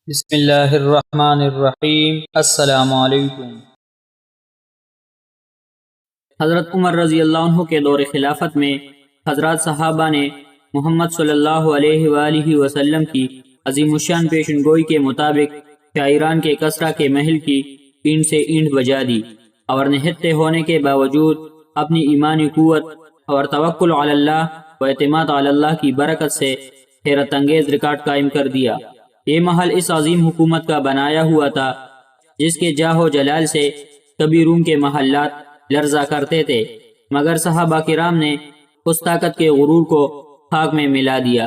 بسم اللہ الرحمن الرحیم۔ السلام علیکم۔ حضرت عمر رضی اللہ عنہ کے دور خلافت میں حضرات صحابہ نے محمد صلی اللہ علیہ وآلہ وسلم کی عظیم الشان پیشن گوئی کے مطابق شاعران کے کسرہ کے محل کی اینٹ سے اینٹ بجا دی اور نہتے ہونے کے باوجود اپنی ایمانی قوت اور توکل علی اللہ و اعتماد علی اللہ کی برکت سے حیرت انگیز ریکارڈ قائم کر دیا۔ یہ محل اس عظیم حکومت کا بنایا ہوا تھا جس کے جاہ و جلال سے کبھی روم کے محلات لرزہ کرتے تھے، مگر صحابہ کرام نے اس طاقت کے غرور کو خاک میں ملا دیا۔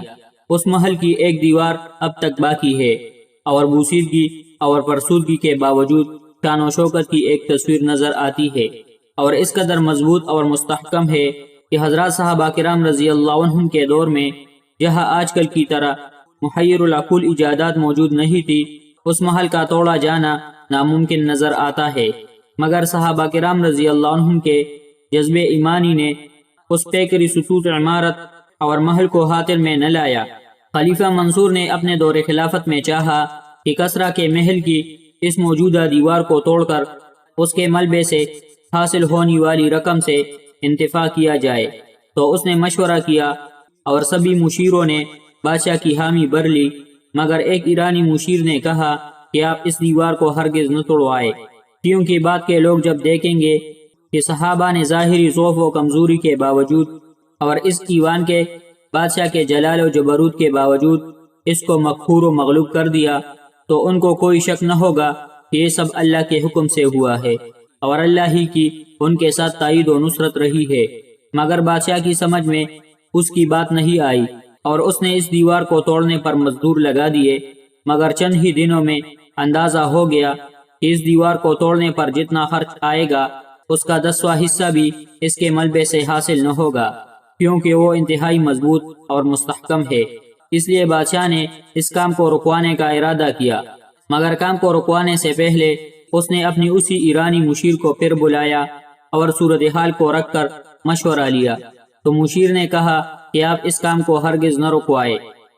اس محل کی ایک دیوار اب تک باقی ہے اور بوسیدگی اور فرسودگی کے باوجود شان و شوکت کی ایک تصویر نظر آتی ہے، اور اس قدر مضبوط اور مستحکم ہے کہ حضرات صحابہ کرام رضی اللہ عنہم کے دور میں جہاں آج کل کی طرح محیر العقول ایجادات موجود نہیں تھی، اس محل کا توڑا جانا ناممکن نظر آتا ہے، مگر صحابہ کرام رضی اللہ عنہم کے جذب ایمانی نے اس پیکری سطوط عمارت اور محل کو خاطر میں نہ لایا۔ خلیفہ منصور نے اپنے دور خلافت میں چاہا کہ کسرہ کے محل کی اس موجودہ دیوار کو توڑ کر اس کے ملبے سے حاصل ہونے والی رقم سے انتفاع کیا جائے، تو اس نے مشورہ کیا اور سبھی مشیروں نے بادشاہ کی حامی بھر لی، مگر ایک ایرانی مشیر نے کہا کہ آپ اس دیوار کو ہرگز نہ توڑوائے، کیونکہ بعد کے لوگ جب دیکھیں گے کہ صحابہ نے ظاہری ضعف و کمزوری کے باوجود اور اس ایوان کے بادشاہ کے جلال و جبروت کے باوجود اس کو مقہور و مغلوب کر دیا، تو ان کو کوئی شک نہ ہوگا کہ یہ سب اللہ کے حکم سے ہوا ہے اور اللہ ہی کی ان کے ساتھ تائید و نصرت رہی ہے۔ مگر بادشاہ کی سمجھ میں اس کی بات نہیں آئی اور اس نے اس دیوار کو توڑنے پر مزدور لگا دیے، مگر چند ہی دنوں میں اندازہ ہو گیا کہ اس دیوار کو توڑنے پر جتنا خرچ آئے گا اس کا 10واں حصہ بھی اس کے ملبے سے حاصل نہ ہوگا، کیونکہ وہ انتہائی مضبوط اور مستحکم ہے۔ اس لیے بادشاہ نے اس کام کو رکوانے کا ارادہ کیا، مگر کام کو رکوانے سے پہلے اس نے اپنی اسی ایرانی مشیر کو پھر بلایا اور صورتحال کو رکھ کر مشورہ لیا، تو مشیر نے کہا کہ آپ اس کام کو ہرگز نہ رکوائے،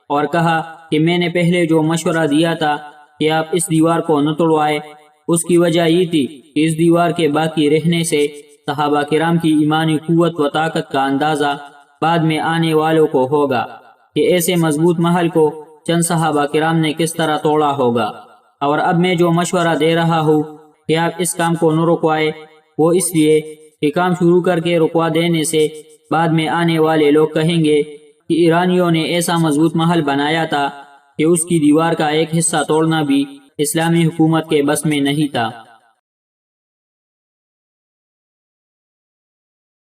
اور کہا کہ میں نے پہلے جو مشورہ دیا تھا کہ آپ اس دیوار کو نہ توڑوائے، اس کی وجہ یہ تھی کہ اس دیوار کے باقی رہنے سے صحابہ کرام کی ایمانی قوت و طاقت کا اندازہ بعد میں آنے والوں کو ہوگا کہ ایسے مضبوط محل کو چند صحابہ کرام نے کس طرح توڑا ہوگا۔ اور اب میں جو مشورہ دے رہا ہوں کہ آپ اس کام کو نہ رکوائے، وہ اس لیے کہ کام شروع کر کے رکوا دینے سے بعد میں آنے والے لوگ کہیں گے کہ ایرانیوں نے ایسا مضبوط محل بنایا تھا کہ اس کی دیوار کا ایک حصہ توڑنا بھی اسلامی حکومت کے بس میں نہیں تھا۔